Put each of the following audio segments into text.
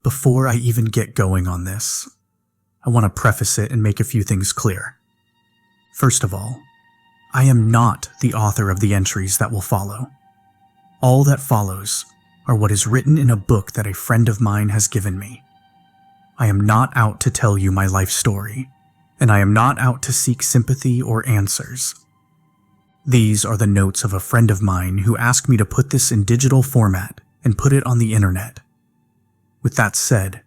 Before I even get going on this, I want to preface it and make a few things clear. First of all, I am not the author of the entries that will follow. All that follows are what is written in a book that a friend of mine has given me. I am not out to tell you my life story, and I am not out to seek sympathy or answers. These are the notes of a friend of mine who asked me to put this in digital format and put it on the internet. With that said,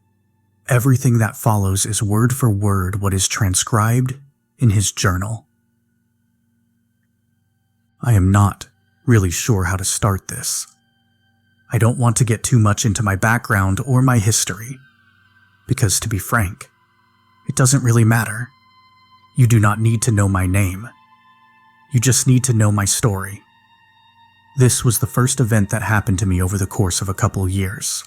everything that follows is word for word what is transcribed in his journal. I am not really sure how to start this. I don't want to get too much into my background or my history, because to be frank, it doesn't really matter. You do not need to know my name. You just need to know my story. This was the first event that happened to me over the course of a couple years.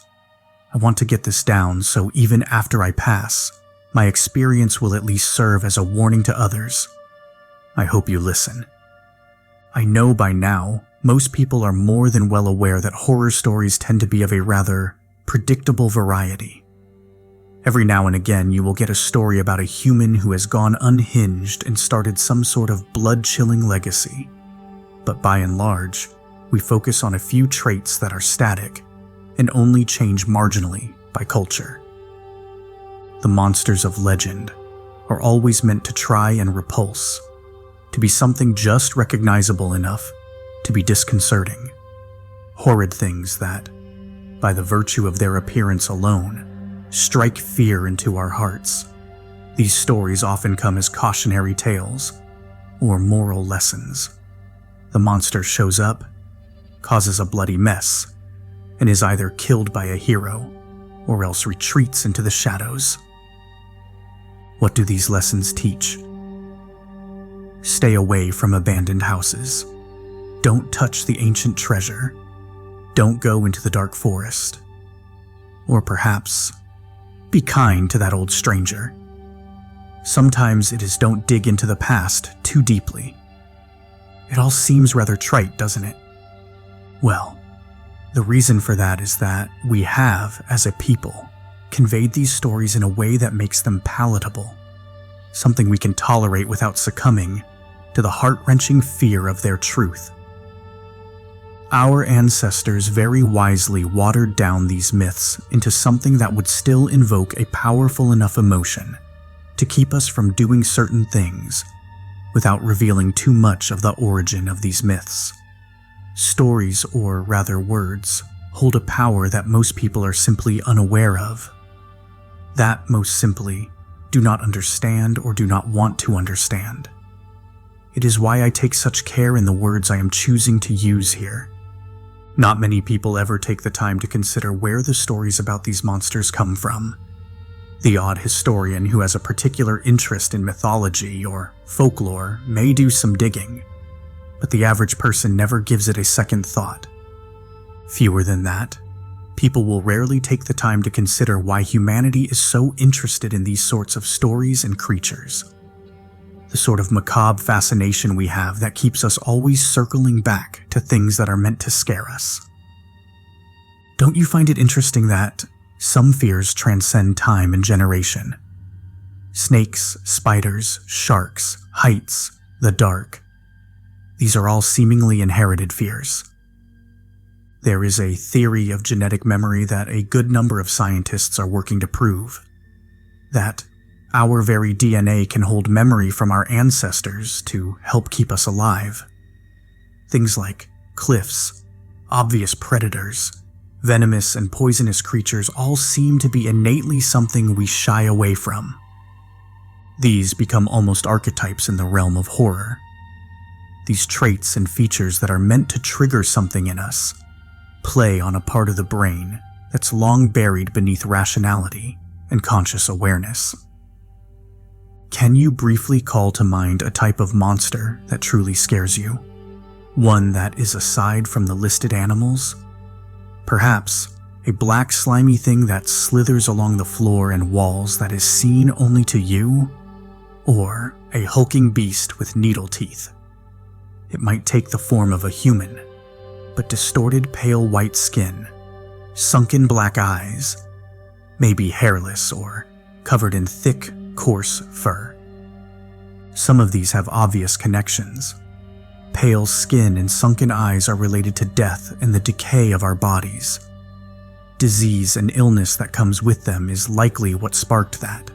I want to get this down so even after I pass, my experience will at least serve as a warning to others. I hope you listen. I know by now, most people are more than well aware that horror stories tend to be of a rather predictable variety. Every now and again, you will get a story about a human who has gone unhinged and started some sort of blood-chilling legacy. But by and large, we focus on a few traits that are static and only change marginally by culture. The monsters of legend are always meant to try and repulse, to be something just recognizable enough to be disconcerting. Horrid things that, by the virtue of their appearance alone, strike fear into our hearts. These stories often come as cautionary tales or moral lessons. The monster shows up, causes a bloody mess, and is either killed by a hero or else retreats into the shadows. What do these lessons teach? Stay away from abandoned houses. Don't touch the ancient treasure. Don't go into the dark forest. Or perhaps, be kind to that old stranger. Sometimes it is don't dig into the past too deeply. It all seems rather trite, doesn't it? Well, the reason for that is that we have, as a people, conveyed these stories in a way that makes them palatable, something we can tolerate without succumbing to the heart-wrenching fear of their truth. Our ancestors very wisely watered down these myths into something that would still invoke a powerful enough emotion to keep us from doing certain things without revealing too much of the origin of these myths. Stories, or rather words, hold a power that most people are simply unaware of. That, most simply, do not understand or do not want to understand. It is why I take such care in the words I am choosing to use here. Not many people ever take the time to consider where the stories about these monsters come from. The odd historian who has a particular interest in mythology or folklore may do some digging, but the average person never gives it a second thought. Fewer than that, people will rarely take the time to consider why humanity is so interested in these sorts of stories and creatures. The sort of macabre fascination we have that keeps us always circling back to things that are meant to scare us. Don't you find it interesting that some fears transcend time and generation? Snakes, spiders, sharks, heights, the dark. These are all seemingly inherited fears. There is a theory of genetic memory that a good number of scientists are working to prove. That our very DNA can hold memory from our ancestors to help keep us alive. Things like cliffs, obvious predators, venomous and poisonous creatures all seem to be innately something we shy away from. These become almost archetypes in the realm of horror. These traits and features that are meant to trigger something in us play on a part of the brain that's long buried beneath rationality and conscious awareness. Can you briefly call to mind a type of monster that truly scares you? One that is aside from the listed animals? Perhaps a black slimy thing that slithers along the floor and walls that is seen only to you? Or a hulking beast with needle teeth? It might take the form of a human, but distorted pale white skin, sunken black eyes, maybe hairless or covered in thick, coarse fur. Some of these have obvious connections. Pale skin and sunken eyes are related to death and the decay of our bodies. Disease and illness that comes with them is likely what sparked that.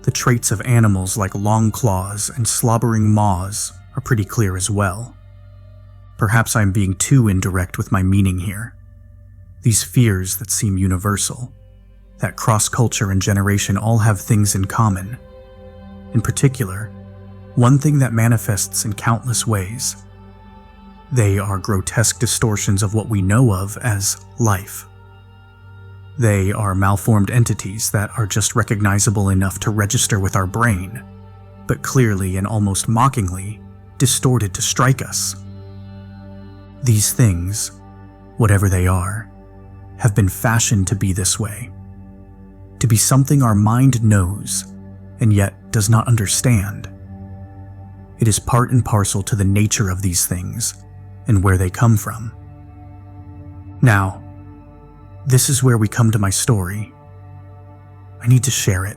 The traits of animals like long claws and slobbering maws are pretty clear as well. Perhaps I'm being too indirect with my meaning here. These fears that seem universal, that cross-culture and generation all have things in common. In particular, one thing that manifests in countless ways. They are grotesque distortions of what we know of as life. They are malformed entities that are just recognizable enough to register with our brain, but clearly and almost mockingly distorted to strike us. These things, whatever they are, have been fashioned to be this way. To be something our mind knows and yet does not understand. It is part and parcel to the nature of these things and where they come from. Now, this is where we come to my story. I need to share it.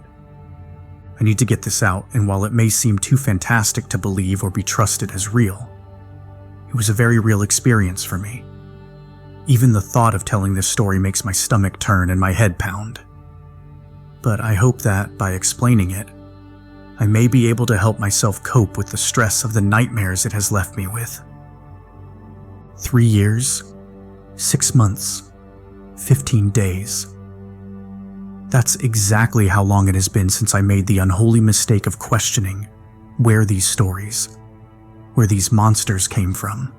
I need to get this out, and while it may seem too fantastic to believe or be trusted as real, it was a very real experience for me. Even the thought of telling this story makes my stomach turn and my head pound. But I hope that, by explaining it, I may be able to help myself cope with the stress of the nightmares it has left me with. 3 years, 6 months, 15 days. That's exactly how long it has been since I made the unholy mistake of questioning where these stories, where these monsters came from.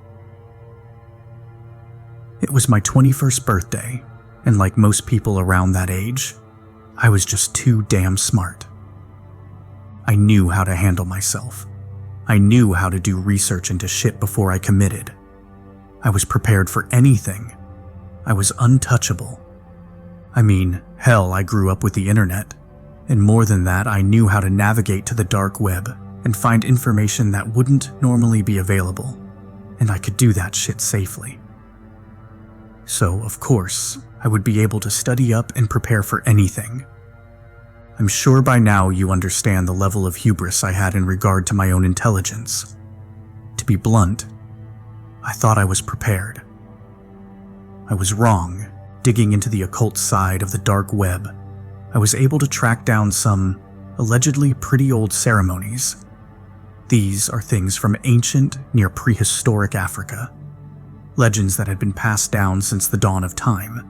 It was my 21st birthday, and like most people around that age, I was just too damn smart. I knew how to handle myself. I knew how to do research into shit before I committed. I was prepared for anything. I was untouchable. I mean, hell, I grew up with the internet. And more than that, I knew how to navigate to the dark web and find information that wouldn't normally be available. And I could do that shit safely. So, of course, I would be able to study up and prepare for anything. I'm sure by now you understand the level of hubris I had in regard to my own intelligence. To be blunt, I thought I was prepared. I was wrong. Digging into the occult side of the dark web, I was able to track down some allegedly pretty old ceremonies. These are things from ancient, near prehistoric Africa. Legends that had been passed down since the dawn of time,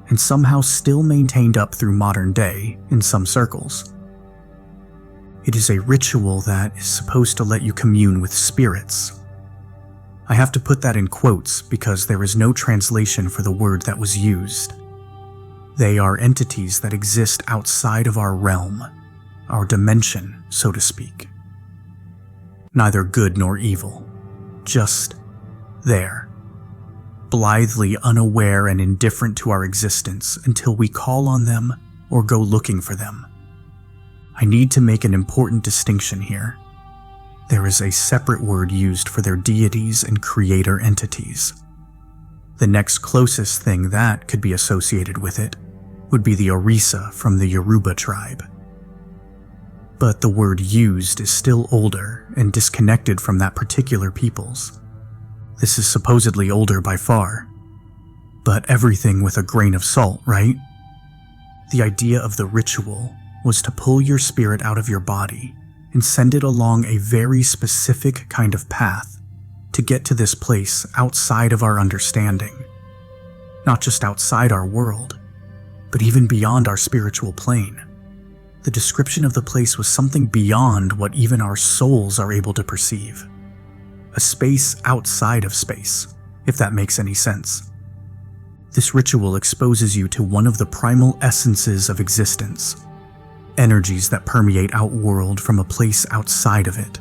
and somehow still maintained up through modern day in some circles. It is a ritual that is supposed to let you commune with spirits. I have to put that in quotes because there is no translation for the word that was used. They are entities that exist outside of our realm, our dimension, so to speak. Neither good nor evil, just there. Blithely unaware and indifferent to our existence until we call on them or go looking for them. I need to make an important distinction here. There is a separate word used for their deities and creator entities. The next closest thing that could be associated with it would be the Orisa from the Yoruba tribe. But the word used is still older and disconnected from that particular people's. This is supposedly older by far. But everything with a grain of salt, right? The idea of the ritual was to pull your spirit out of your body and send it along a very specific kind of path to get to this place outside of our understanding. Not just outside our world, but even beyond our spiritual plane. The description of the place was something beyond what even our souls are able to perceive. A space outside of space, if that makes any sense. This ritual exposes you to one of the primal essences of existence, energies that permeate outworld from a place outside of it.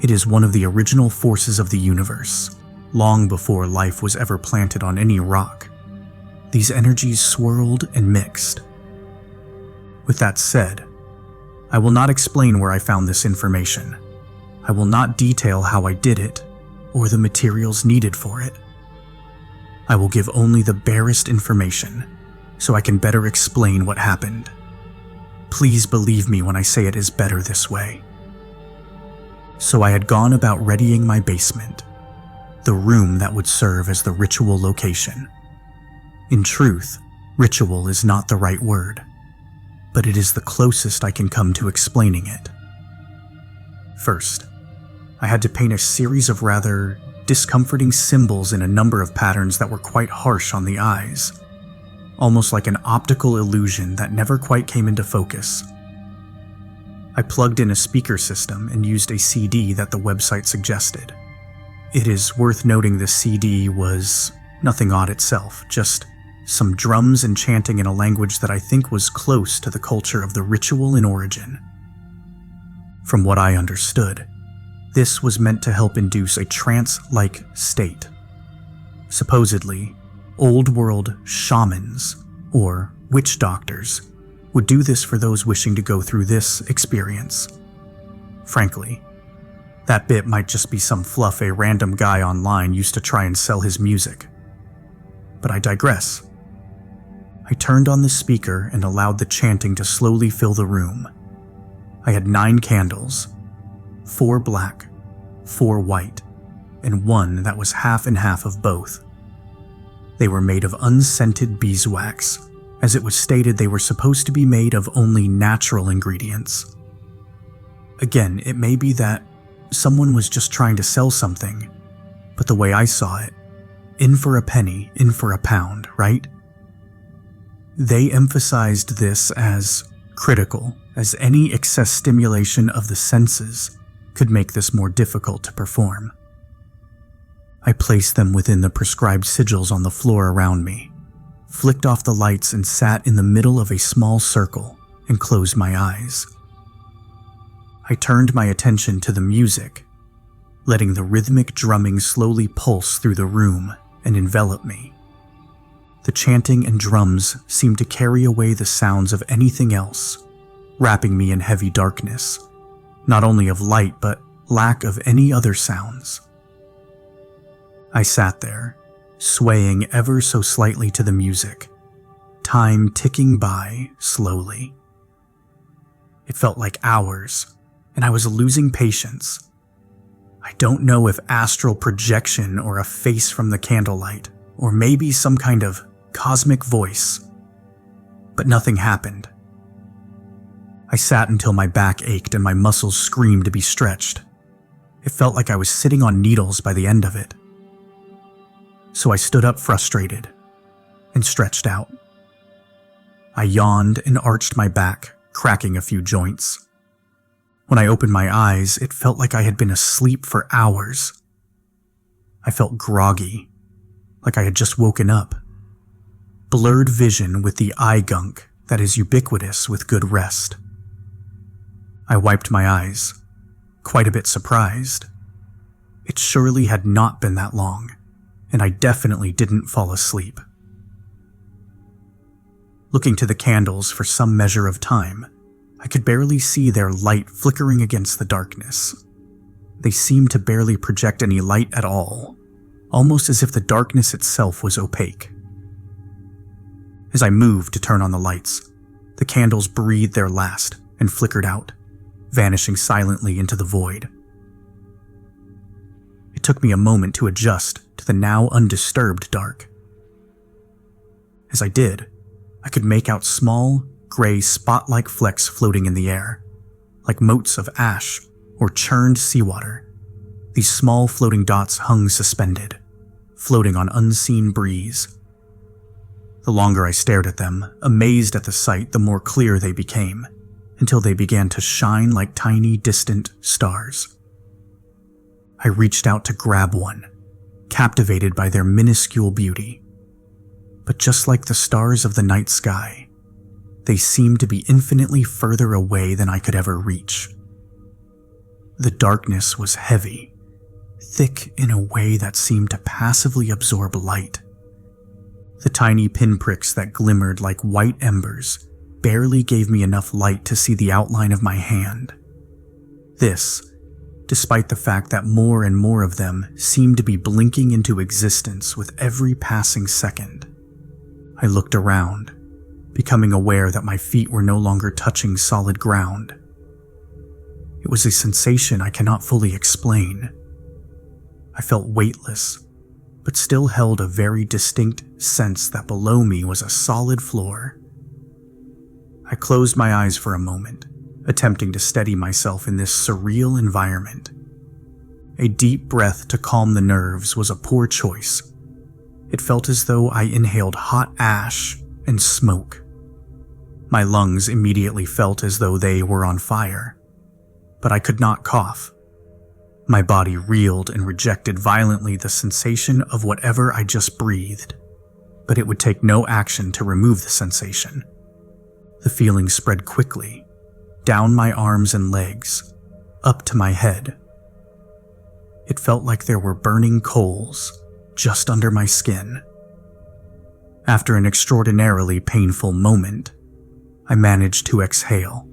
It is one of the original forces of the universe, long before life was ever planted on any rock. These energies swirled and mixed. With that said, I will not explain where I found this information. I will not detail how I did it, or the materials needed for it. I will give only the barest information, so I can better explain what happened. Please believe me when I say it is better this way. So I had gone about readying my basement, the room that would serve as the ritual location. In truth, ritual is not the right word, but it is the closest I can come to explaining it. First, I had to paint a series of rather discomforting symbols in a number of patterns that were quite harsh on the eyes, almost like an optical illusion that never quite came into focus. I plugged in a speaker system and used a CD that the website suggested. It is worth noting the CD was nothing odd itself, just some drums and chanting in a language that I think was close to the culture of the ritual in origin. From what I understood, this was meant to help induce a trance-like state. Supposedly, old-world shamans, or witch doctors, would do this for those wishing to go through this experience. Frankly, that bit might just be some fluff a random guy online used to try and sell his music. But I digress. I turned on the speaker and allowed the chanting to slowly fill the room. I had 9 candles, 4 black, 4 white, and 1 that was half and half of both. They were made of unscented beeswax, as it was stated they were supposed to be made of only natural ingredients. Again, it may be that someone was just trying to sell something, but the way I saw it, in for a penny, in for a pound, right? They emphasized this as critical, as any excess stimulation of the senses could make this more difficult to perform. I placed them within the prescribed sigils on the floor around me, flicked off the lights and sat in the middle of a small circle and closed my eyes. I turned my attention to the music, letting the rhythmic drumming slowly pulse through the room and envelop me. The chanting and drums seemed to carry away the sounds of anything else, wrapping me in heavy darkness, not only of light but lack of any other sounds. I sat there, swaying ever so slightly to the music, time ticking by slowly. It felt like hours, and I was losing patience. I don't know if astral projection or a face from the candlelight, or maybe some kind of cosmic voice, but nothing happened. I sat until my back ached and my muscles screamed to be stretched. It felt like I was sitting on needles by the end of it. So I stood up frustrated and stretched out. I yawned and arched my back, cracking a few joints. When I opened my eyes, it felt like I had been asleep for hours. I felt groggy, like I had just woken up. Blurred vision with the eye gunk that is ubiquitous with good rest. I wiped my eyes, quite a bit surprised. It surely had not been that long, and I definitely didn't fall asleep. Looking to the candles for some measure of time, I could barely see their light flickering against the darkness. They seemed to barely project any light at all, almost as if the darkness itself was opaque. As I moved to turn on the lights, the candles breathed their last and flickered out, vanishing silently into the void. It took me a moment to adjust to the now undisturbed dark. As I did, I could make out small, gray spot-like flecks floating in the air, like motes of ash or churned seawater. These small floating dots hung suspended, floating on unseen breeze. The longer I stared at them, amazed at the sight, the more clear they became, until they began to shine like tiny, distant stars. I reached out to grab one, captivated by their minuscule beauty. But just like the stars of the night sky, they seemed to be infinitely further away than I could ever reach. The darkness was heavy, thick in a way that seemed to passively absorb light. The tiny pinpricks that glimmered like white embers barely gave me enough light to see the outline of my hand. This, despite the fact that more and more of them seemed to be blinking into existence with every passing second. I looked around, becoming aware that my feet were no longer touching solid ground. It was a sensation I cannot fully explain. I felt weightless, but still held a very distinct sense that below me was a solid floor. I closed my eyes for a moment, attempting to steady myself in this surreal environment. A deep breath to calm the nerves was a poor choice. It felt as though I inhaled hot ash and smoke. My lungs immediately felt as though they were on fire, but I could not cough. My body reeled and rejected violently the sensation of whatever I just breathed, but it would take no action to remove the sensation. The feeling spread quickly, down my arms and legs, up to my head. It felt like there were burning coals just under my skin. After an extraordinarily painful moment, I managed to exhale.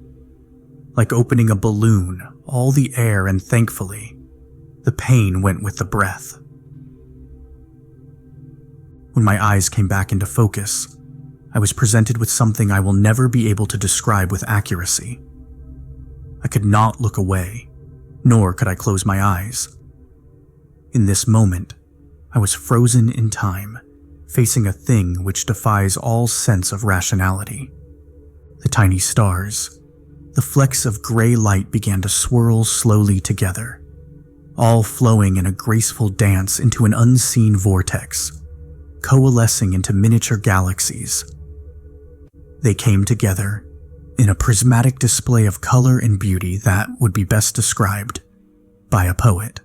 Like opening a balloon, all the air, and thankfully, the pain went with the breath. When my eyes came back into focus, I was presented with something I will never be able to describe with accuracy. I could not look away, nor could I close my eyes. In this moment, I was frozen in time, facing a thing which defies all sense of rationality. The tiny stars, the flecks of gray light began to swirl slowly together, all flowing in a graceful dance into an unseen vortex, coalescing into miniature galaxies. They came together in a prismatic display of color and beauty that would be best described by a poet.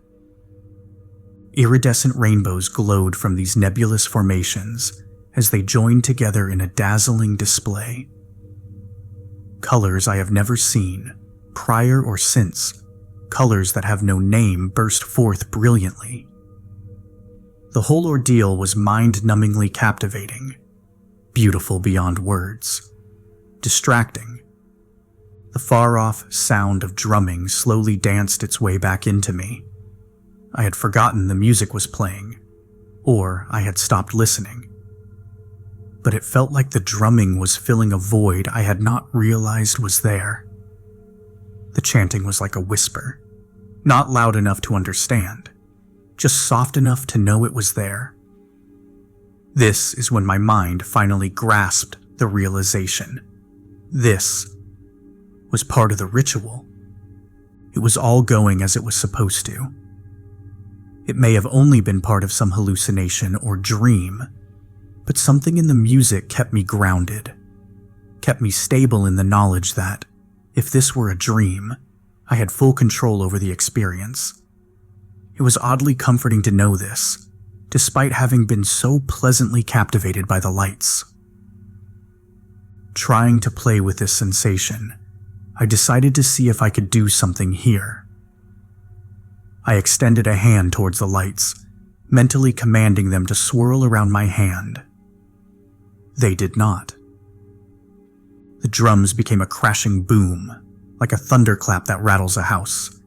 Iridescent rainbows glowed from these nebulous formations as they joined together in a dazzling display. Colors I have never seen, prior or since, colors that have no name burst forth brilliantly. The whole ordeal was mind-numbingly captivating, beautiful beyond words, distracting. The far-off sound of drumming slowly danced its way back into me. I had forgotten the music was playing, or I had stopped listening. But it felt like the drumming was filling a void I had not realized was there. The chanting was like a whisper, not loud enough to understand, just soft enough to know it was there. This is when my mind finally grasped the realization. This was part of the ritual. It was all going as it was supposed to. It may have only been part of some hallucination or dream, but something in the music kept me grounded, kept me stable in the knowledge that, if this were a dream, I had full control over the experience. It was oddly comforting to know this, despite having been so pleasantly captivated by the lights. Trying to play with this sensation, I decided to see if I could do something here. I extended a hand towards the lights, mentally commanding them to swirl around my hand. They did not. The drums became a crashing boom, like a thunderclap that rattles a house.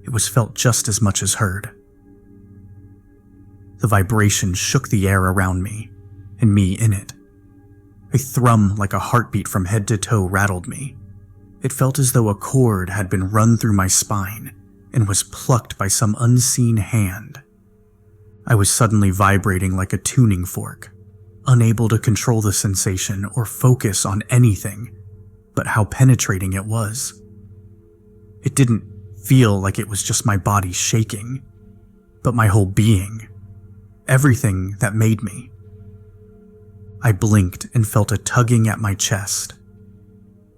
It was felt just as much as heard. The vibration shook the air around me, and me in it. A thrum like a heartbeat from head to toe rattled me. It felt as though a cord had been run through my spine and was plucked by some unseen hand. I was suddenly vibrating like a tuning fork, unable to control the sensation or focus on anything but how penetrating it was. It didn't feel like it was just my body shaking, but my whole being, everything that made me. I blinked and felt a tugging at my chest.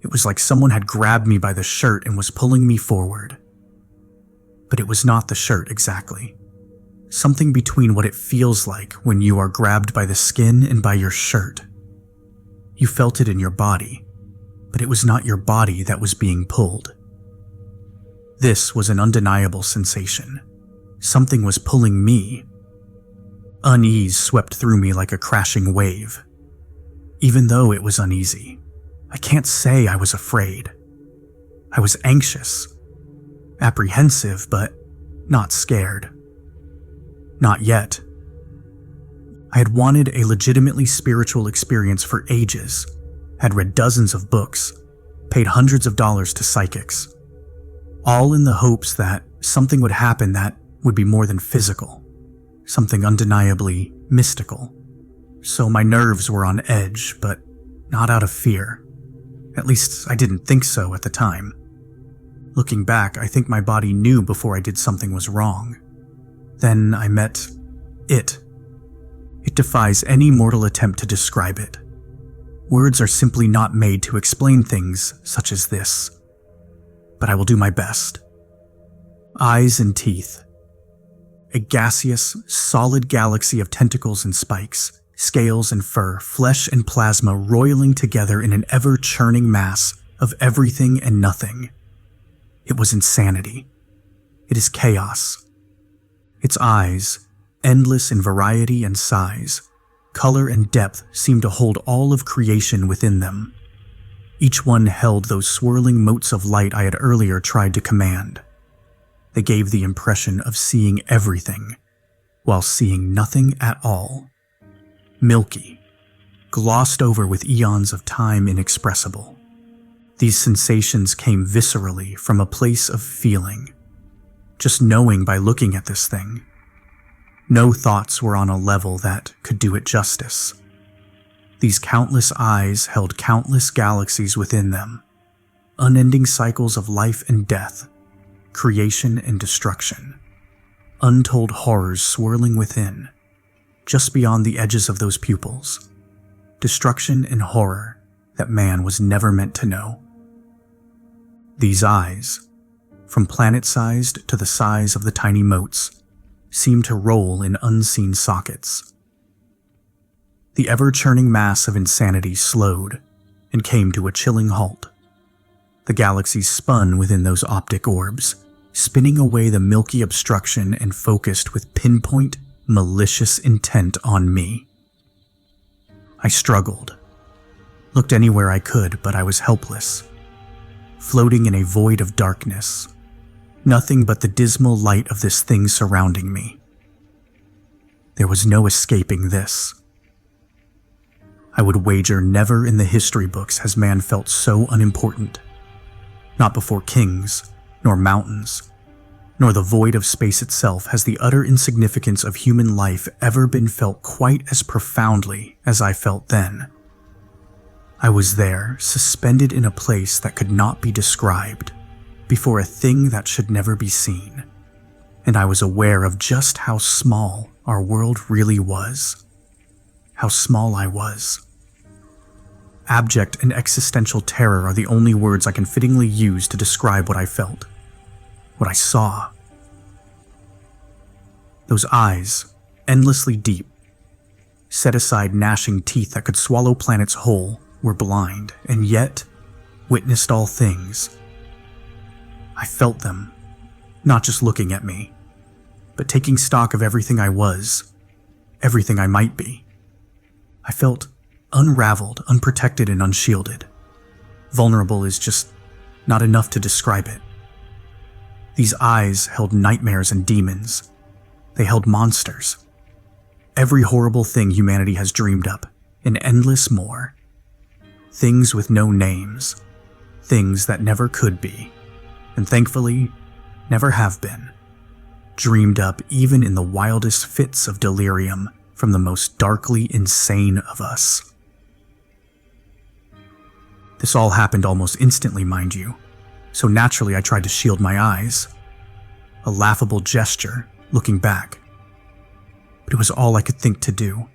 It was like someone had grabbed me by the shirt and was pulling me forward. But it was not the shirt exactly. Something between what it feels like when you are grabbed by the skin and by your shirt. You felt it in your body, but it was not your body that was being pulled. This was an undeniable sensation. Something was pulling me. Unease swept through me like a crashing wave. Even though it was uneasy, I can't say I was afraid. I was anxious, apprehensive, but not scared. Not yet. I had wanted a legitimately spiritual experience for ages, had read dozens of books, paid hundreds of dollars to psychics, all in the hopes that something would happen that would be more than physical, something undeniably mystical. So my nerves were on edge, but not out of fear. At least I didn't think so at the time. Looking back, I think my body knew before I did something was wrong. Then I met it. It defies any mortal attempt to describe it. Words are simply not made to explain things such as this. But I will do my best. Eyes and teeth. A gaseous, solid galaxy of tentacles and spikes, scales and fur, flesh and plasma roiling together in an ever-churning mass of everything and nothing. It was insanity. It is chaos. Its eyes, endless in variety and size, color and depth, seemed to hold all of creation within them. Each one held those swirling motes of light I had earlier tried to command. They gave the impression of seeing everything, while seeing nothing at all. Milky, glossed over with eons of time inexpressible. These sensations came viscerally from a place of feeling, just knowing by looking at this thing. No thoughts were on a level that could do it justice. These countless eyes held countless galaxies within them, unending cycles of life and death, creation and destruction, untold horrors swirling within, just beyond the edges of those pupils, destruction and horror that man was never meant to know. These eyes, from planet-sized to the size of the tiny motes, seemed to roll in unseen sockets. The ever-churning mass of insanity slowed and came to a chilling halt. The galaxies spun within those optic orbs, spinning away the milky obstruction and focused with pinpoint, malicious intent on me. I struggled, looked anywhere I could, but I was helpless, floating in a void of darkness, nothing but the dismal light of this thing surrounding me. There was no escaping this. I would wager never in the history books has man felt so unimportant. Not before kings, nor mountains, nor the void of space itself has the utter insignificance of human life ever been felt quite as profoundly as I felt then. I was there, suspended in a place that could not be described, before a thing that should never be seen, and I was aware of just how small our world really was. How small I was. Abject and existential terror are the only words I can fittingly use to describe what I felt, what I saw. Those eyes, endlessly deep, set-aside gnashing teeth that could swallow planets whole, were blind, and yet witnessed all things. I felt them, not just looking at me, but taking stock of everything I was, everything I might be. I felt unraveled, unprotected, and unshielded. Vulnerable is just not enough to describe it. These eyes held nightmares and demons. They held monsters. Every horrible thing humanity has dreamed up, and endless more. Things with no names. Things that never could be, and thankfully, never have been. Dreamed up even in the wildest fits of delirium from the most darkly insane of us. This all happened almost instantly, mind you, so naturally I tried to shield my eyes. A laughable gesture, looking back. But it was all I could think to do.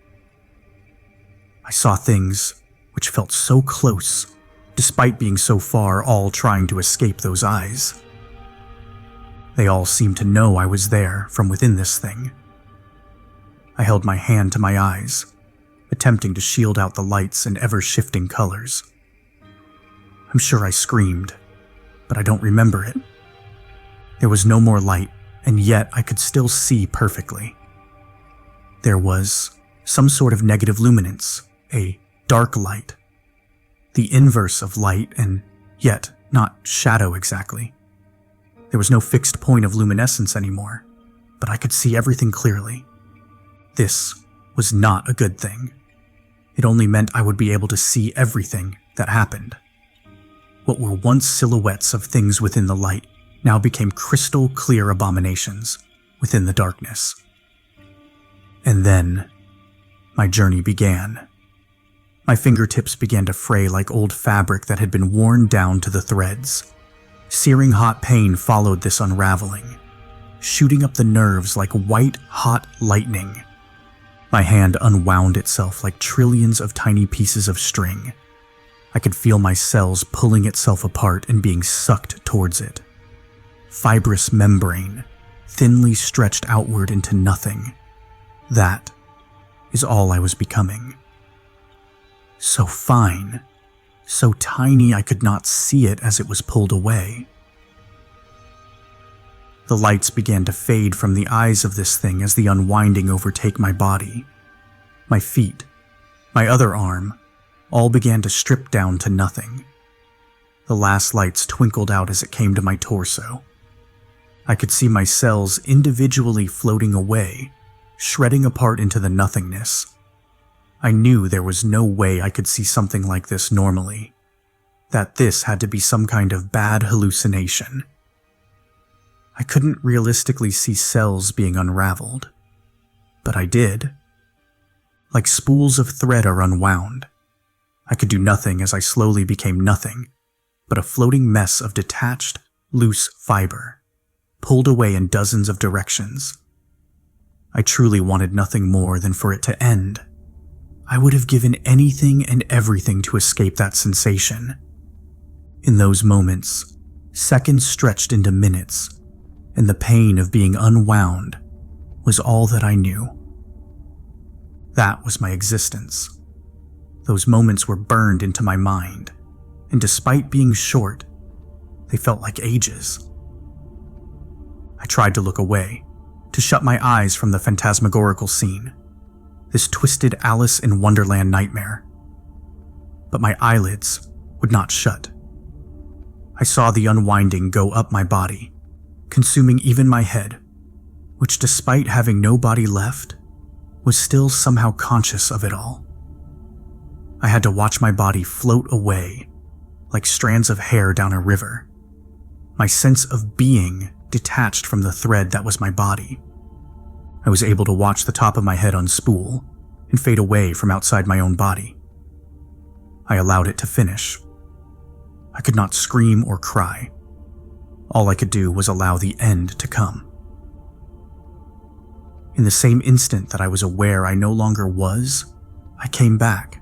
I saw things which felt so close, despite being so far, all trying to escape those eyes. They all seemed to know I was there from within this thing. I held my hand to my eyes, attempting to shield out the lights and ever-shifting colors. I'm sure I screamed, but I don't remember it. There was no more light, and yet I could still see perfectly. There was some sort of negative luminance, a dark light. The inverse of light, and yet not shadow exactly. There was no fixed point of luminescence anymore, but I could see everything clearly. This was not a good thing. It only meant I would be able to see everything that happened. What were once silhouettes of things within the light now became crystal clear abominations within the darkness. And then, my journey began. My fingertips began to fray like old fabric that had been worn down to the threads. Searing hot pain followed this unraveling, shooting up the nerves like white-hot lightning. My hand unwound itself like trillions of tiny pieces of string. I could feel my cells pulling itself apart and being sucked towards it. Fibrous membrane, thinly stretched outward into nothing. That is all I was becoming. So fine, so tiny I could not see it as it was pulled away. The lights began to fade from the eyes of this thing as the unwinding overtake my body. My feet, my other arm, all began to strip down to nothing. The last lights twinkled out as it came to my torso. I could see my cells individually floating away, shredding apart into the nothingness. I knew there was no way I could see something like this normally, that this had to be some kind of bad hallucination. I couldn't realistically see cells being unraveled, but I did. Like spools of thread are unwound. I could do nothing as I slowly became nothing, but a floating mess of detached, loose fiber, pulled away in dozens of directions. I truly wanted nothing more than for it to end. I would have given anything and everything to escape that sensation. In those moments, seconds stretched into minutes, and the pain of being unwound was all that I knew. That was my existence. Those moments were burned into my mind, and despite being short, they felt like ages. I tried to look away, to shut my eyes from the phantasmagorical scene, this twisted Alice in Wonderland nightmare. But my eyelids would not shut. I saw the unwinding go up my body, consuming even my head, which despite having no body left, was still somehow conscious of it all. I had to watch my body float away, like strands of hair down a river. My sense of being detached from the thread that was my body. I was able to watch the top of my head unspool and fade away from outside my own body. I allowed it to finish. I could not scream or cry. All I could do was allow the end to come. In the same instant that I was aware I no longer was, I came back.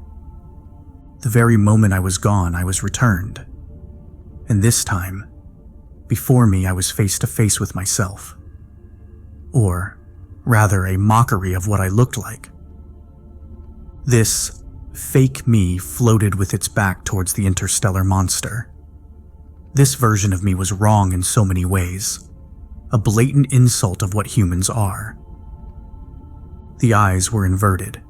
The very moment I was gone, I was returned. And this time, before me I was face to face with myself. Or, rather, a mockery of what I looked like. This fake me floated with its back towards the interstellar monster. This version of me was wrong in so many ways, a blatant insult of what humans are. The eyes were inverted,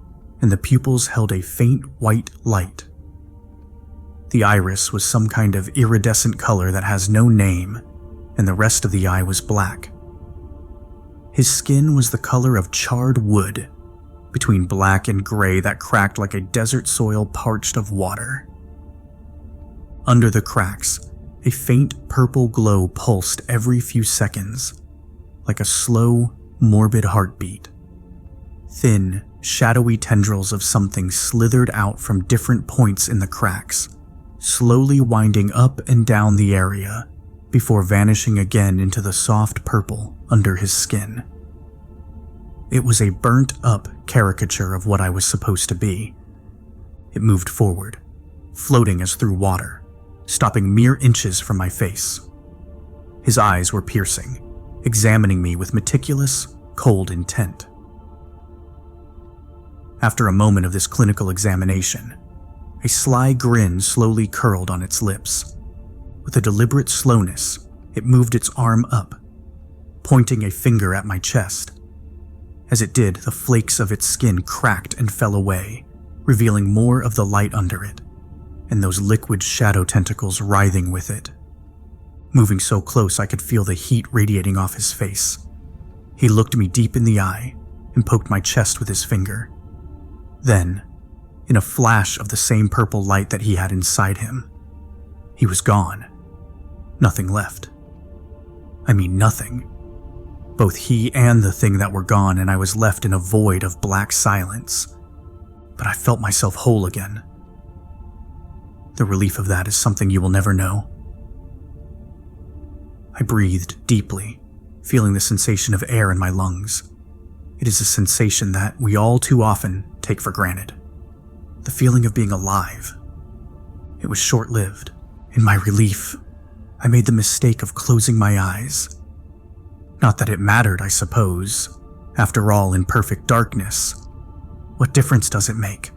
and the pupils held a faint white light. The iris was some kind of iridescent color that has no name, and the rest of the eye was black. His skin was the color of charred wood, between black and gray that cracked like a desert soil parched of water. Under the cracks, a faint purple glow pulsed every few seconds, like a slow, morbid heartbeat. Thin, shadowy tendrils of something slithered out from different points in the cracks, slowly winding up and down the area, before vanishing again into the soft purple under his skin. It was a burnt-up caricature of what I was supposed to be. It moved forward, floating as through water, stopping mere inches from my face. His eyes were piercing, examining me with meticulous, cold intent. After a moment of this clinical examination, a sly grin slowly curled on its lips. With a deliberate slowness, it moved its arm up, pointing a finger at my chest. As it did, the flakes of its skin cracked and fell away, revealing more of the light under it, and those liquid shadow tentacles writhing with it. Moving so close I could feel the heat radiating off his face. He looked me deep in the eye and poked my chest with his finger. Then, in a flash of the same purple light that he had inside him, he was gone. Nothing left. I mean, nothing. Both he and the thing that were gone, and I was left in a void of black silence. But I felt myself whole again. The relief of that is something you will never know. I breathed deeply, feeling the sensation of air in my lungs. It is a sensation that we all too often take for granted. The feeling of being alive. It was short-lived. In my relief, I made the mistake of closing my eyes. Not that it mattered, I suppose. After all, in perfect darkness, what difference does it make?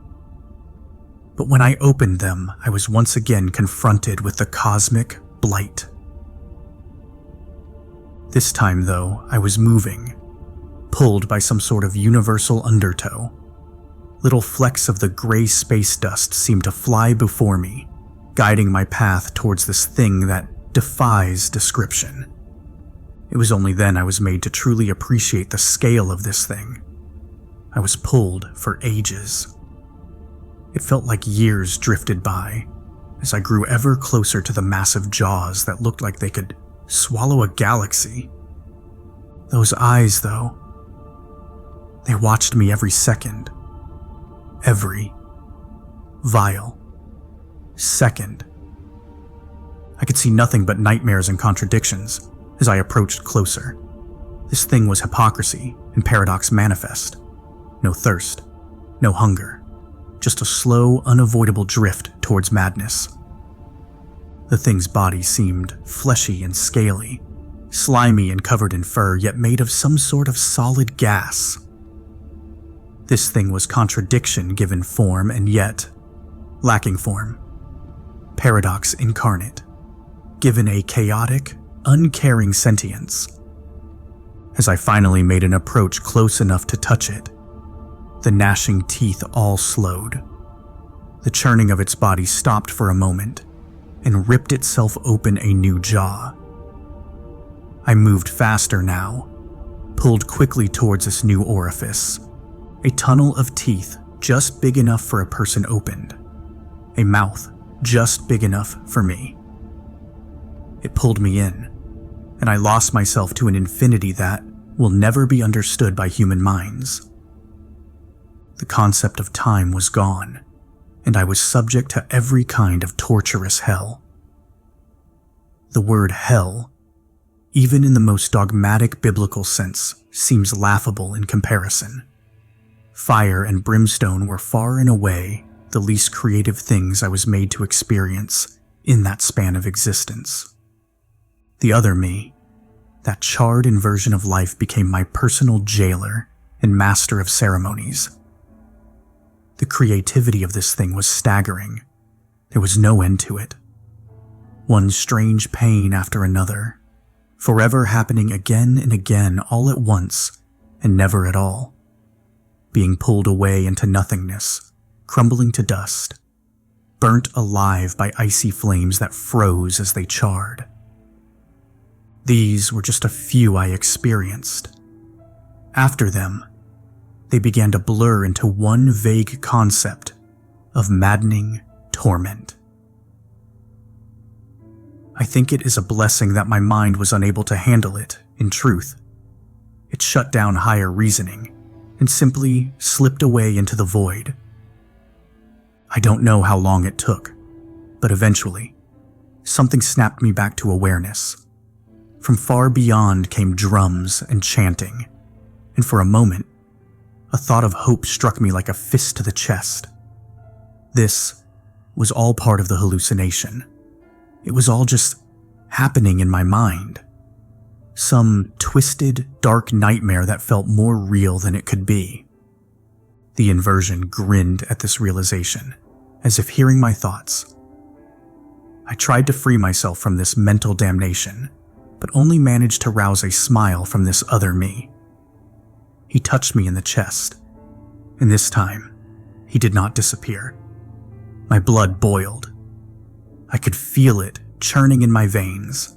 But when I opened them, I was once again confronted with the cosmic blight. This time, though, I was moving, pulled by some sort of universal undertow. Little flecks of the gray space dust seemed to fly before me, guiding my path towards this thing that defies description. It was only then I was made to truly appreciate the scale of this thing. I was pulled for ages. It felt like years drifted by as I grew ever closer to the massive jaws that looked like they could swallow a galaxy. Those eyes, though, they watched me every second. Every vile second. I could see nothing but nightmares and contradictions as I approached closer. This thing was hypocrisy and paradox manifest. No thirst, no hunger, just a slow, unavoidable drift towards madness. The thing's body seemed fleshy and scaly, slimy and covered in fur, yet made of some sort of solid gas. This thing was contradiction given form and yet lacking form. Paradox incarnate, given a chaotic, uncaring sentience. As I finally made an approach close enough to touch it, the gnashing teeth all slowed. The churning of its body stopped for a moment and ripped itself open a new jaw. I moved faster now, pulled quickly towards this new orifice. A tunnel of teeth just big enough for a person opened. A mouth just big enough for me. It pulled me in, and I lost myself to an infinity that will never be understood by human minds. The concept of time was gone, and I was subject to every kind of torturous hell. The word hell, even in the most dogmatic biblical sense, seems laughable in comparison. Fire and brimstone were far and away the least creative things I was made to experience in that span of existence. The other me, that charred inversion of life, became my personal jailer and master of ceremonies. The creativity of this thing was staggering. There was no end to it. One strange pain after another, forever happening again and again, all at once and never at all. Being pulled away into nothingness, crumbling to dust, burnt alive by icy flames that froze as they charred. These were just a few I experienced. After them, they began to blur into one vague concept of maddening torment. I think it is a blessing that my mind was unable to handle it, in truth. It shut down higher reasoning and simply slipped away into the void. I don't know how long it took, but eventually, something snapped me back to awareness. From far beyond came drums and chanting, and for a moment, a thought of hope struck me like a fist to the chest. This was all part of the hallucination. It was all just happening in my mind. Some twisted, dark nightmare that felt more real than it could be. The inversion grinned at this realization, as if hearing my thoughts. I tried to free myself from this mental damnation, but only managed to rouse a smile from this other me. He touched me in the chest, and this time, he did not disappear. My blood boiled. I could feel it churning in my veins.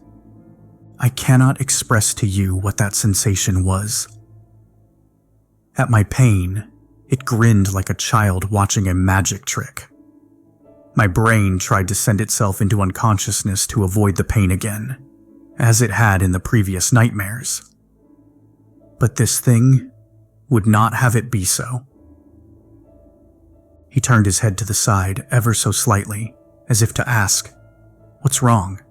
I cannot express to you what that sensation was. At my pain, It grinned like a child watching a magic trick. My brain tried to send itself into unconsciousness to avoid the pain again, as it had in the previous nightmares. But this thing would not have it be so. He turned his head to the side ever so slightly, as if to ask, "What's wrong?"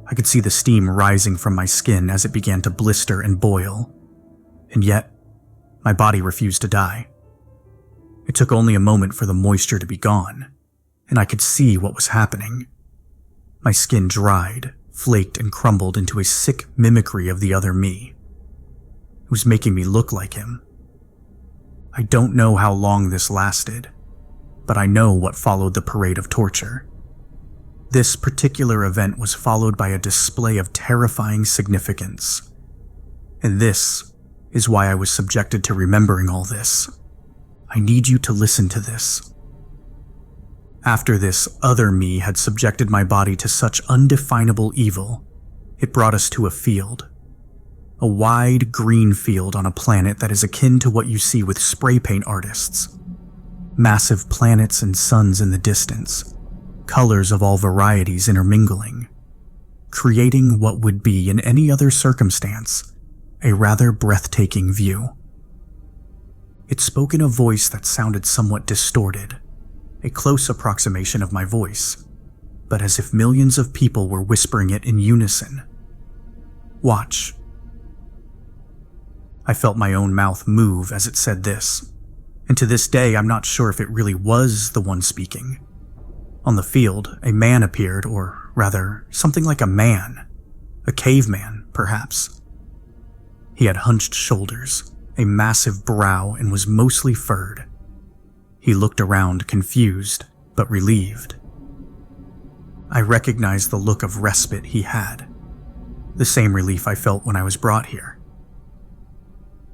I could see the steam rising from my skin as it began to blister and boil, and yet my body refused to die. It took only a moment for the moisture to be gone, and I could see what was happening. My skin dried, flaked, and crumbled into a sick mimicry of the other me. It was making me look like him. I don't know how long this lasted, but I know what followed the parade of torture. This particular event was followed by a display of terrifying significance. And this is why I was subjected to remembering all this. I need you to listen to this. After this other me had subjected my body to such undefinable evil, it brought us to a field. A wide green field on a planet that is akin to what you see with spray paint artists. Massive planets and suns in the distance. Colors of all varieties intermingling, creating what would be, in any other circumstance, a rather breathtaking view. It spoke in a voice that sounded somewhat distorted, a close approximation of my voice, but as if millions of people were whispering it in unison. "Watch." I felt my own mouth move as it said this, and to this day I'm not sure if it really was the one speaking. On the field, a man appeared, or rather, something like a man. A caveman, perhaps. He had hunched shoulders, a massive brow, and was mostly furred. He looked around, confused, but relieved. I recognized the look of respite he had, the same relief I felt when I was brought here.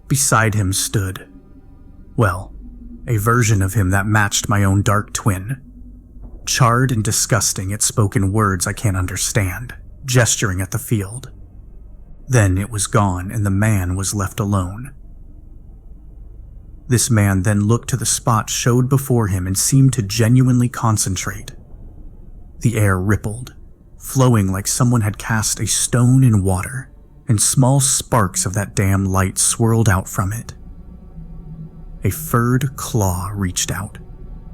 Beside him stood, well, a version of him that matched my own dark twin. Charred and disgusting, it spoke in words I can't understand, gesturing at the field. Then it was gone and the man was left alone. This man then looked to the spot showed before him and seemed to genuinely concentrate. The air rippled, flowing like someone had cast a stone in water, and small sparks of that damn light swirled out from it. A furred claw reached out,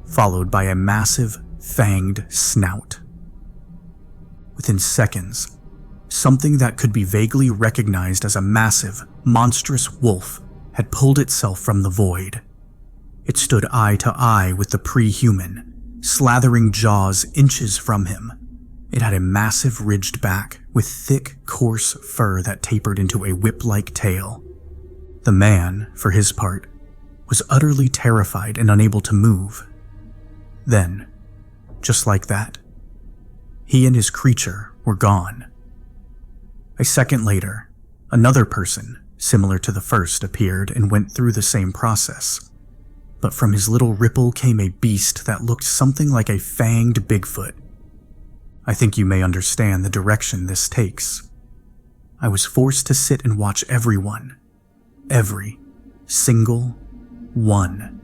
followed by a massive, fanged snout. Within seconds, something that could be vaguely recognized as a massive, monstrous wolf had pulled itself from the void. It stood eye to eye with the pre-human, slathering jaws inches from him. It had a massive ridged back with thick, coarse fur that tapered into a whip-like tail. The man, for his part, was utterly terrified and unable to move. Then, just like that, he and his creature were gone. A second later, another person, similar to the first, appeared and went through the same process. But from his little ripple came a beast that looked something like a fanged Bigfoot. I think you may understand the direction this takes. I was forced to sit and watch everyone, every single one,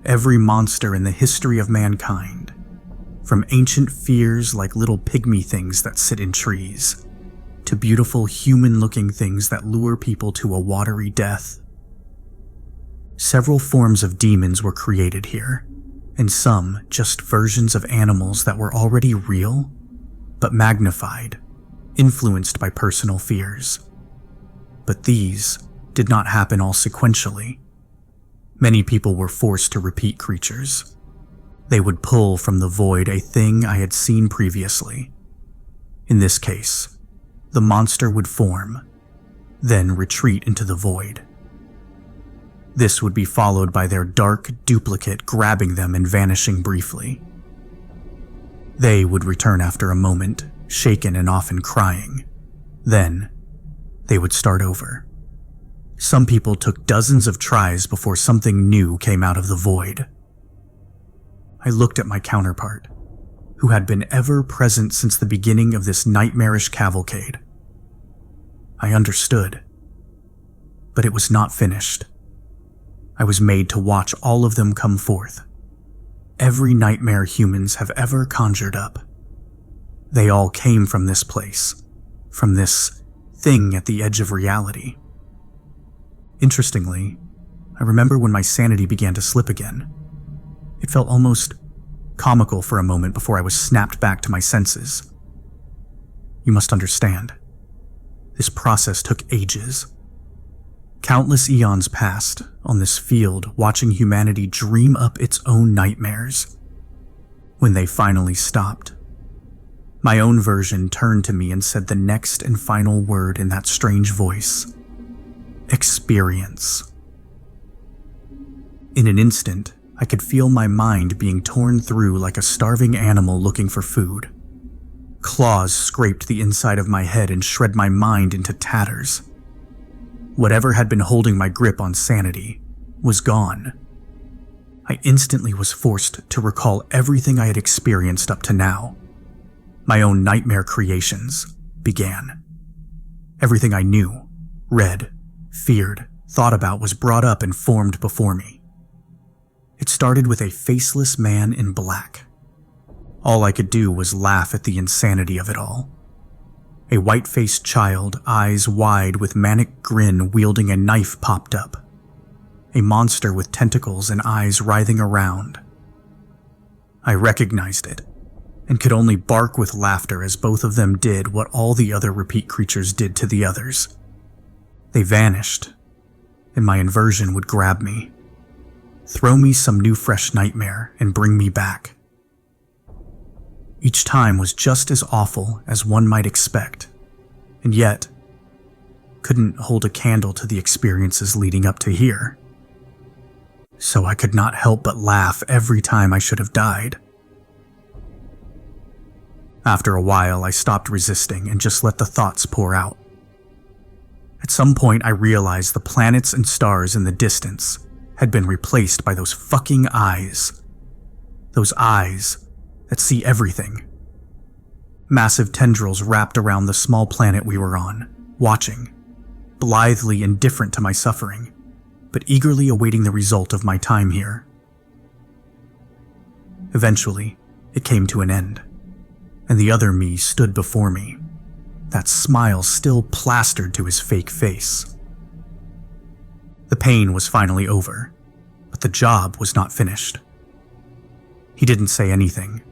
every monster in the history of mankind, from ancient fears like little pygmy things that sit in trees, to beautiful human-looking things that lure people to a watery death. Several forms of demons were created here, and some just versions of animals that were already real, but magnified, influenced by personal fears. But these did not happen all sequentially. Many people were forced to repeat creatures. They would pull from the void a thing I had seen previously. In this case, the monster would form, then retreat into the void. This would be followed by their dark duplicate grabbing them and vanishing briefly. They would return after a moment, shaken and often crying. Then, they would start over. Some people took dozens of tries before something new came out of the void. I looked at my counterpart, who had been ever present since the beginning of this nightmarish cavalcade. I understood, but it was not finished. I was made to watch all of them come forth. Every nightmare humans have ever conjured up. They all came from this place, from this thing at the edge of reality. Interestingly, I remember when my sanity began to slip again. It felt almost comical for a moment before I was snapped back to my senses. You must understand, this process took ages. Countless eons passed on this field watching humanity dream up its own nightmares. When they finally stopped, my own version turned to me and said the next and final word in that strange voice: experience. In an instant, I could feel my mind being torn through like a starving animal looking for food. Claws scraped the inside of my head and shred my mind into tatters. Whatever had been holding my grip on sanity was gone. I instantly was forced to recall everything I had experienced up to now. My own nightmare creations began. Everything I knew, read, feared, thought about was brought up and formed before me. It started with a faceless man in black. All I could do was laugh at the insanity of it all. A white-faced child, eyes wide with manic grin, wielding a knife popped up. A monster with tentacles and eyes writhing around. I recognized it, and could only bark with laughter as both of them did what all the other repeat creatures did to the others. They vanished, and my inversion would grab me, throw me some new fresh nightmare, and bring me back. Each time was just as awful as one might expect, and yet couldn't hold a candle to the experiences leading up to here. So I could not help but laugh every time I should have died. After a while, I stopped resisting and just let the thoughts pour out. At some point, I realized the planets and stars in the distance had been replaced by those fucking eyes. Those eyes that see everything. Massive tendrils wrapped around the small planet we were on, watching, blithely indifferent to my suffering, but eagerly awaiting the result of my time here. Eventually, it came to an end, and the other me stood before me, that smile still plastered to his fake face. The pain was finally over, but the job was not finished. He didn't say anything,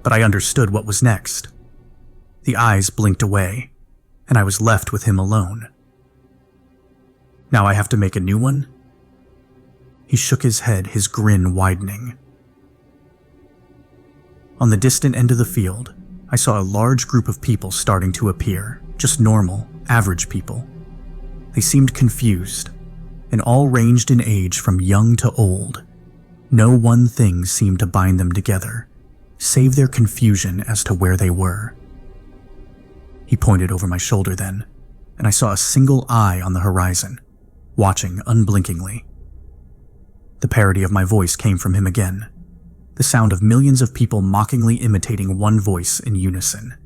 but I understood what was next. The eyes blinked away, and I was left with him alone. Now I have to make a new one? He shook his head, his grin widening. On the distant end of the field, I saw a large group of people starting to appear, just normal, average people. They seemed confused, and all ranged in age from young to old. No one thing seemed to bind them together, save their confusion as to where they were. He pointed over my shoulder then, and I saw a single eye on the horizon, watching unblinkingly. The parody of my voice came from him again, the sound of millions of people mockingly imitating one voice in unison.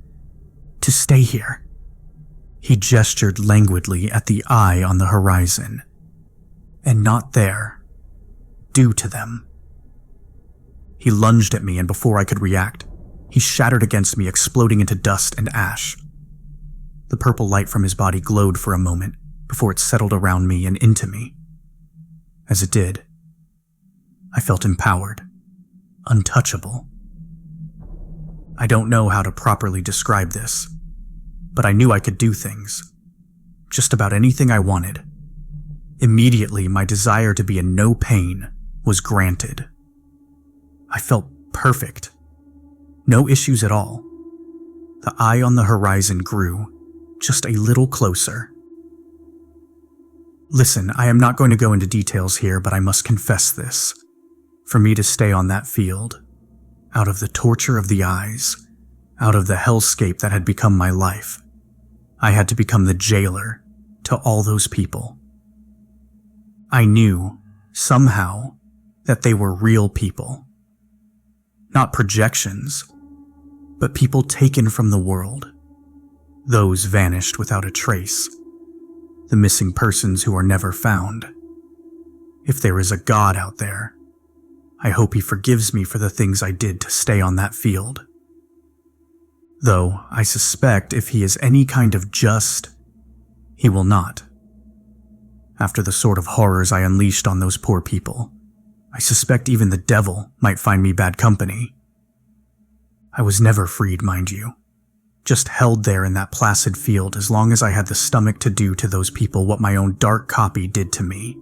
To stay here. He gestured languidly at the eye on the horizon. And not there. Due to them. He lunged at me, and before I could react, he shattered against me, exploding into dust and ash. The purple light from his body glowed for a moment before it settled around me and into me. As it did, I felt empowered, untouchable. I don't know how to properly describe this, but I knew I could do things. Just about anything I wanted. Immediately, my desire to be in no pain was granted. I felt perfect. No issues at all. The eye on the horizon grew, just a little closer. Listen, I am not going to go into details here, but I must confess this. For me to stay on that field, out of the torture of the eyes, out of the hellscape that had become my life, I had to become the jailer to all those people. I knew, somehow, that they were real people. Not projections, but people taken from the world. Those vanished without a trace. The missing persons who are never found. If there is a God out there, I hope he forgives me for the things I did to stay on that field. Though I suspect if he is any kind of just, he will not. After the sort of horrors I unleashed on those poor people, I suspect even the devil might find me bad company. I was never freed, mind you, just held there in that placid field as long as I had the stomach to do to those people what my own dark copy did to me.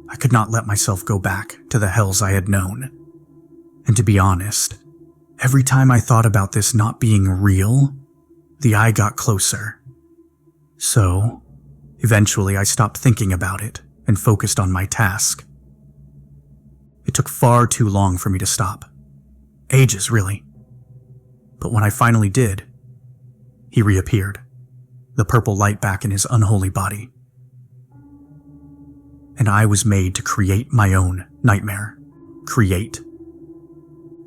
I could not let myself go back to the hells I had known. And to be honest, every time I thought about this not being real, the eye got closer. So, eventually I stopped thinking about it and focused on my task. It took far too long for me to stop. Ages, really. But when I finally did, he reappeared, the purple light back in his unholy body. And I was made to create my own nightmare. Create.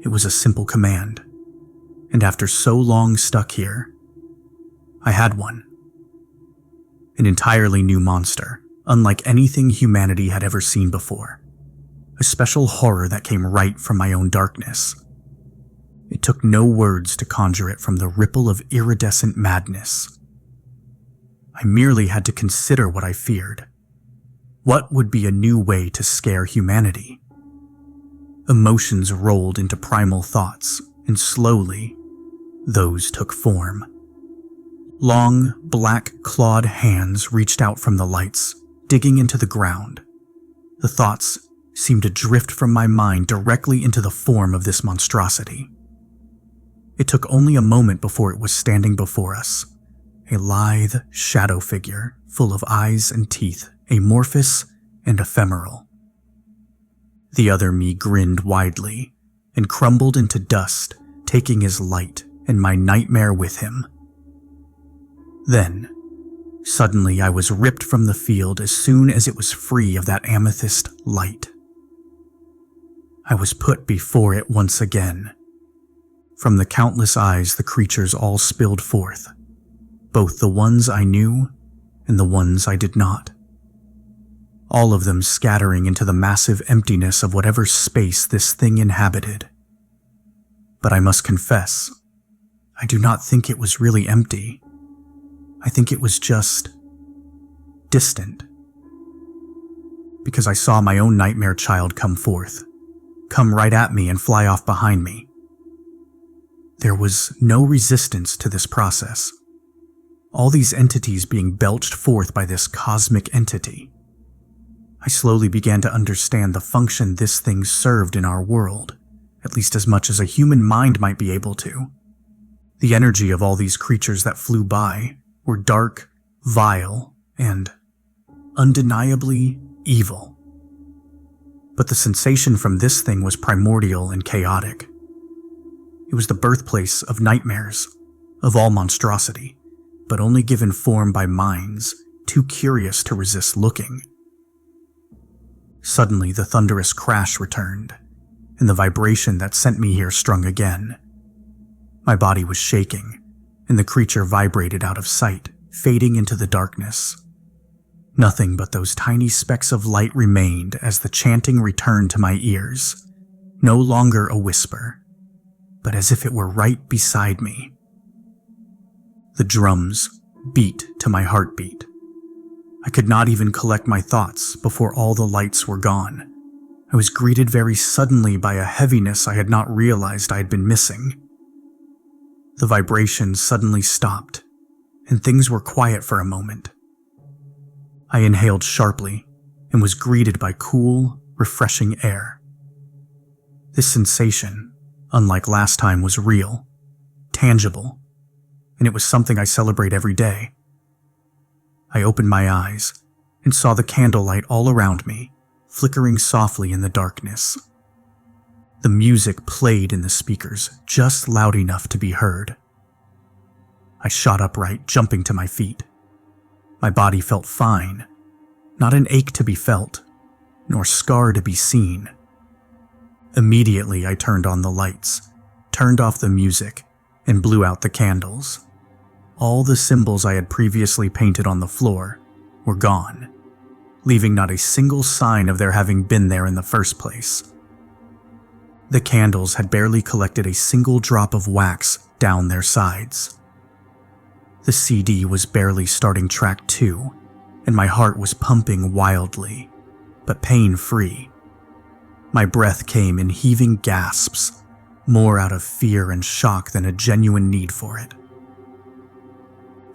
It was a simple command, and after so long stuck here, I had one. An entirely new monster, unlike anything humanity had ever seen before. A special horror that came right from my own darkness. It took no words to conjure it from the ripple of iridescent madness. I merely had to consider what I feared. What would be a new way to scare humanity? Emotions rolled into primal thoughts, and slowly, those took form. Long, black-clawed hands reached out from the lights, digging into the ground. The thoughts seemed to drift from my mind directly into the form of this monstrosity. It took only a moment before it was standing before us, a lithe shadow figure full of eyes and teeth, amorphous and ephemeral. The other me grinned widely and crumbled into dust, taking his light and my nightmare with him. Then, suddenly I was ripped from the field as soon as it was free of that amethyst light. I was put before it once again. From the countless eyes the creatures all spilled forth, both the ones I knew and the ones I did not. All of them scattering into the massive emptiness of whatever space this thing inhabited. But I must confess, I do not think it was really empty. I think it was just distant. Because I saw my own nightmare child come forth, come right at me and fly off behind me. There was no resistance to this process. All these entities being belched forth by this cosmic entity. I slowly began to understand the function this thing served in our world, at least as much as a human mind might be able to. The energy of all these creatures that flew by were dark, vile, and undeniably evil. But the sensation from this thing was primordial and chaotic. It was the birthplace of nightmares, of all monstrosity, but only given form by minds too curious to resist looking. Suddenly, the thunderous crash returned, and the vibration that sent me here strung again. My body was shaking, and the creature vibrated out of sight, fading into the darkness. Nothing but those tiny specks of light remained as the chanting returned to my ears, no longer a whisper, but as if it were right beside me. The drums beat to my heartbeat. I could not even collect my thoughts before all the lights were gone. I was greeted very suddenly by a heaviness I had not realized I had been missing. The vibrations suddenly stopped, and things were quiet for a moment. I inhaled sharply and was greeted by cool, refreshing air. This sensation, unlike last time, was real, tangible, and it was something I celebrate every day. I opened my eyes and saw the candlelight all around me, flickering softly in the darkness. The music played in the speakers, just loud enough to be heard. I shot upright, jumping to my feet. My body felt fine, not an ache to be felt, nor scar to be seen. Immediately I turned on the lights, turned off the music, and blew out the candles. All the symbols I had previously painted on the floor were gone, leaving not a single sign of their having been there in the first place. The candles had barely collected a single drop of wax down their sides. The CD was barely starting track 2, and my heart was pumping wildly, but pain-free. My breath came in heaving gasps, more out of fear and shock than a genuine need for it.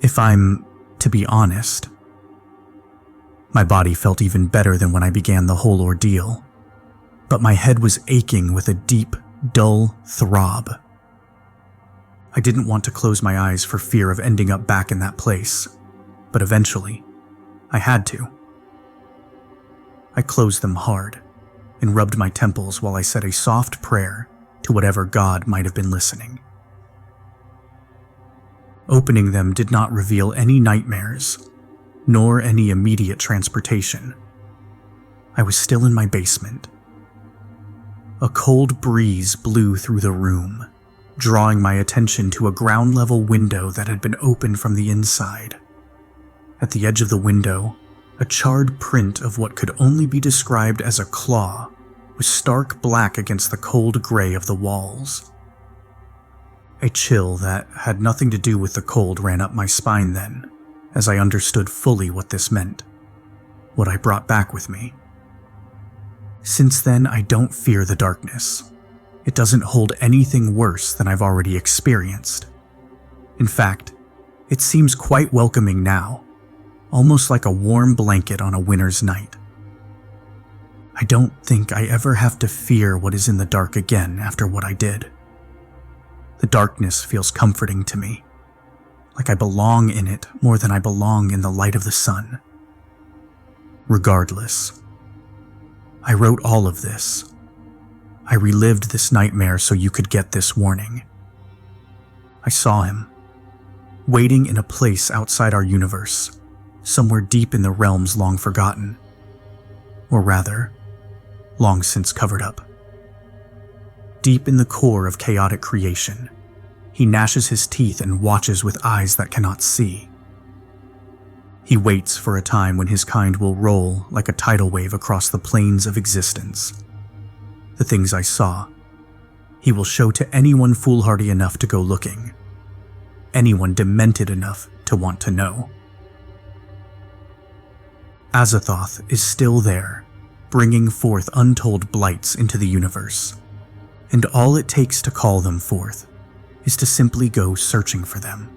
If I'm to be honest, my body felt even better than when I began the whole ordeal, but my head was aching with a deep, dull throb. I didn't want to close my eyes for fear of ending up back in that place, but eventually, I had to. I closed them hard and rubbed my temples while I said a soft prayer to whatever God might have been listening. Opening them did not reveal any nightmares, nor any immediate transportation. I was still in my basement. A cold breeze blew through the room, drawing my attention to a ground-level window that had been opened from the inside. At the edge of the window, a charred print of what could only be described as a claw was stark black against the cold gray of the walls. A chill that had nothing to do with the cold ran up my spine then, as I understood fully what this meant, what I brought back with me. Since then, I don't fear the darkness. It doesn't hold anything worse than I've already experienced. In fact, it seems quite welcoming now, almost like a warm blanket on a winter's night. I don't think I ever have to fear what is in the dark again after what I did. The darkness feels comforting to me, like I belong in it more than I belong in the light of the sun. Regardless, I wrote all of this. I relived this nightmare so you could get this warning. I saw him, waiting in a place outside our universe, somewhere deep in the realms long forgotten. Or rather, long since covered up. Deep in the core of chaotic creation, he gnashes his teeth and watches with eyes that cannot see. He waits for a time when his kind will roll like a tidal wave across the plains of existence. The things I saw, he will show to anyone foolhardy enough to go looking, anyone demented enough to want to know. Azathoth is still there, bringing forth untold blights into the universe, and all it takes to call them forth is to simply go searching for them.